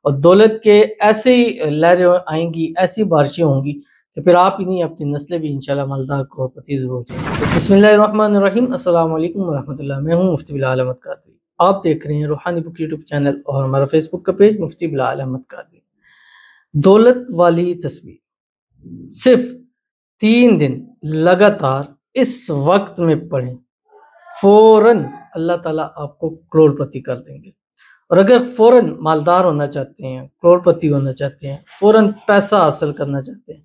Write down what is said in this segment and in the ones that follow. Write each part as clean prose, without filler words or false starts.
اور دولت کے ایسے ہی لہریں آئیں گی، ایسی بارشیں ہوں گی کہ پھر آپ ہی نہیں اپنی نسلیں بھی انشاءاللہ مالدار کروڑپتی ضرور ہو جائیں گے۔ بسم اللہ الرحمن الرحیم، السلام علیکم ورحمۃ اللہ۔ میں ہوں مفتی بلال احمد قادری، آپ دیکھ رہے ہیں روحانی بک یوٹیوب چینل اور ہمارا فیس بک کا پیج مفتی بلال احمد قادری۔ دولت والی تصویر صرف 3 دن لگاتار اس وقت میں پڑھیں، فوراً اللہ تعالیٰ آپ کو کروڑپتی کر دیں گے۔ اور اگر فوراً مالدار ہونا چاہتے ہیں، کروڑپتی ہونا چاہتے ہیں، فوراً پیسہ حاصل کرنا چاہتے ہیں،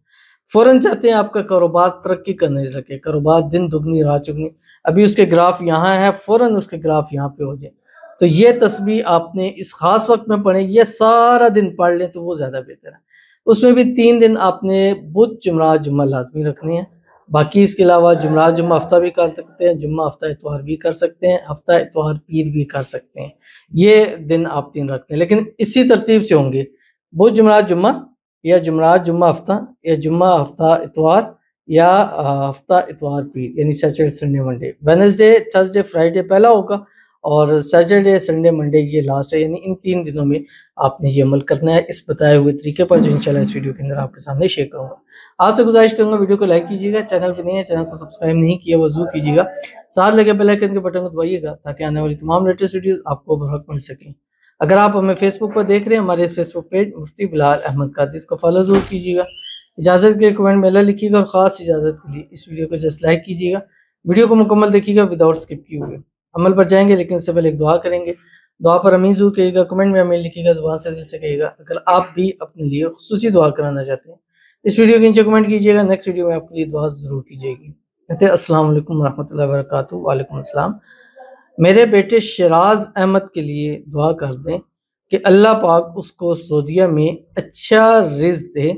فوراً چاہتے ہیں آپ کا کاروبار ترقی کرنے لگے، کاروبار دن دگنی رات چگنی، ابھی اس کے گراف یہاں ہے، فوراً اس کے گراف یہاں پہ ہو جائیں، تو یہ تسبیح آپ نے اس خاص وقت میں پڑھیں، یہ سارا دن پڑھ لیں تو وہ زیادہ بہتر ہے۔ اس میں بھی 3 دن آپ نے بدھ جمعرات جمعہ لازمی رکھنے ہیں، باقی اس کے علاوہ جمعرات جمعہ ہفتہ بھی کر سکتے ہیں، جمعہ ہفتہ اتوار بھی کر سکتے ہیں، ہفتہ اتوار پیر بھی کر سکتے ہیں، یہ دن آپ 3 رکھتے ہیں، لیکن اسی ترتیب سے ہوں گے، بدھ جمعرات جمعہ یا جمعرات جمعہ ہفتہ یا جمعہ ہفتہ اتوار یا ہفتہ اتوار پیر، یعنی Saturday Sunday Monday, Wednesday Thursday Friday پہلا ہوگا اور سیٹرڈے سنڈے منڈے یہ لاسٹ ہے، یعنی ان 3 دنوں میں آپ نے یہ عمل کرنا ہے اس بتائے ہوئے طریقے پر، جو انشاءاللہ اس ویڈیو کے اندر آپ کے سامنے شیئر کروں گا۔ آپ سے گزارش کروں گا ویڈیو کو لائک کیجیے گا، چینل پہ نہیں ہے چینل کو سبسکرائب نہیں کیا وہ ضرور کیجیے گا، ساتھ لگے بیل آئیکن کے بٹن کو دبائیے گا تاکہ آنے والی تمام لیٹسٹ ویڈیوز آپ کو بر وقت مل سکیں۔ اگر آپ ہمیں فیس بک پر دیکھ رہے ہیں، ہمارے فیس بک پیج مفتی بلال احمد قادری، اس کو فالو ضرور کیجیے گا، اجازت کے کمنٹ میں اللہ لکھیے گا، اور خاص اجازت کے لیے اس ویڈیو کو جسٹ لائک کیجیے گا، ویڈیو کو مکمل دیکھیے گا وداؤٹ اسکپ کیے ہوئے۔ عمل پر جائیں گے لیکن اس سے پہلے ایک دعا کریں گے، دعا پر امین ضرور کہیے گا، کمنٹ میں امین لکھیے گا، زبان سے دل سے کہیے گا۔ اگر آپ بھی اپنے لیے خصوصی دعا کرانا چاہتے ہیں اس ویڈیو کے نیچے کمنٹ کیجیے گا، نیکسٹ ویڈیو میں آپ کے لیے دعا ضرور کی جائے گی۔ کہتے ہیں السلام علیکم ورحمۃ اللہ وبرکاتہ۔ وعلیکم السلام۔ میرے بیٹے شیراز احمد کے لیے دعا کر دیں کہ اللہ پاک اس کو سعودیہ میں اچھا رزق دے،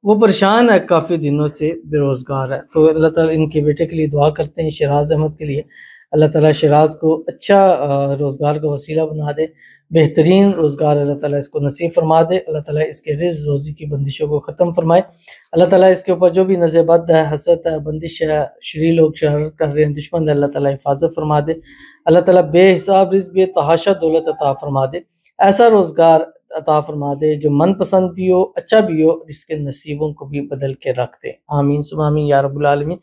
وہ پریشان ہے کافی دنوں سے، بے روزگار ہے، تو اللہ تعالیٰ ان کے بیٹے کے لیے دعا کرتے ہیں شیراز احمد کے لیے، اللہ تعالیٰ شیراز کو اچھا روزگار کا وسیلہ بنا دے، بہترین روزگار اللہ تعالیٰ اس کو نصیب فرما دے، اللہ تعالیٰ اس کے رزق روزی کی بندشوں کو ختم فرمائے، اللہ تعالیٰ اس کے اوپر جو بھی نظر بد ہے، حسد ہے، بندش ہے، شریر لوگ شرارت کر رہے ہیں، دشمن ہے، اللہ تعالیٰ حفاظت فرما دے، اللہ تعالیٰ بے حساب رزق بے تحاشا دولت عطا فرما دے، ایسا روزگار عطا فرما دے جو من پسند بھی ہو، اچھا بھی ہو، اس کے نصیبوں کو بھی بدل کے رکھ دے، آمین ثم آمین یا رب العالمین۔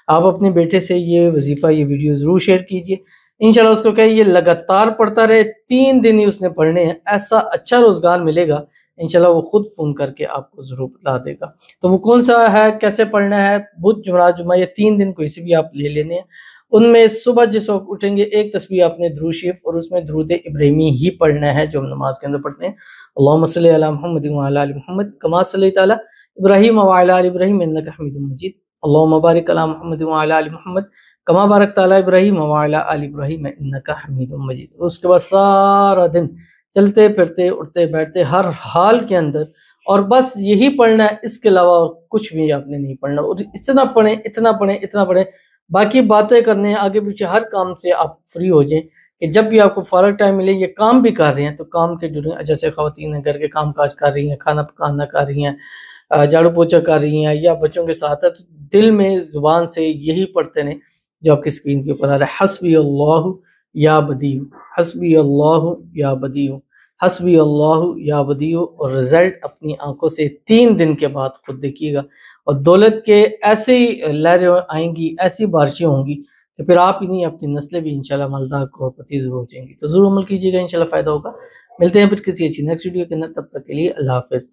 آپ اپنے بیٹے سے یہ وظیفہ، یہ ویڈیو ضرور شیئر کیجئے، انشاءاللہ اس کو کہیں یہ لگاتار پڑھتا رہے، 3 دن ہی اس نے پڑھنے ہیں، ایسا اچھا روزگار ملے گا، انشاءاللہ وہ خود فون کر کے آپ کو ضرور بتا دے گا۔ تو وہ کون سا ہے، کیسے پڑھنا ہے؟ بدھ جمعرات جمعہ، یہ 3 دن کوئی سے بھی آپ لے لینے ہیں، ان میں صبح جس وقت اٹھیں گے ایک تسبیح آپ نے درود شریف اور اس میں درود ابراہیمی ہی پڑھنا ہے جو ہم نماز کے اندر پڑھتے ہیں، اللہم صلی علی محمد وعلی آل محمد کما صلیت علی ابراہیم وعلی آل ابراہیم انک حمید مجید، اللہم بارک علی محمد وعلی آل محمد کما بارکت علی ابراہیم وعلی آل ابراہیم انک حمید مجید۔ اس کے بعد سارا دن چلتے پھرتے اٹھتے بیٹھتے ہر حال کے اندر، اور بس یہی پڑھنا ہے، اس کے علاوہ کچھ بھی آپ نے نہیں پڑھنا، اور اتنا پڑھیں اتنا پڑھیں اتنا پڑھیں، باقی باتیں کرنے ہیں آگے پیچھے، ہر کام سے آپ فری ہو جائیں کہ جب بھی آپ کو فارغ ٹائم ملے، یہ کام بھی کر رہے ہیں تو کام کے جڑے، جیسے خواتین ہیں گھر کے کام کاج کر رہی ہیں، کھانا پکانا کر رہی ہیں، جھاڑو پوچھا کر رہی ہیں، یا بچوں کے ساتھ ہے، تو دل میں زبان سے یہی پڑھتے ہیں جو آپ کی اسکرین کے اوپر آ رہا ہے، حسبی اللہ یا بدیع، حسبی اللہ یا بدیع، حسبی اللہ یا بدیع، اور رزلٹ اپنی آنکھوں سے 3 دن کے بعد خود دیکھیے گا، اور دولت کے ایسے ہی لہریں آئیں گی، ایسی بارشیں ہوں گی کہ پھر آپ ہی نہیں اپنی نسلیں بھی انشاءاللہ مالدار کروڑپتی ضرور ہو جائیں گی۔ تو ضرور عمل کیجیے گا، انشاءاللہ فائدہ ہوگا۔ ملتے ہیں پھر کسی اچھی نیکسٹ ویڈیو کے اندر، تب تک کے لیے اللہ حافظ۔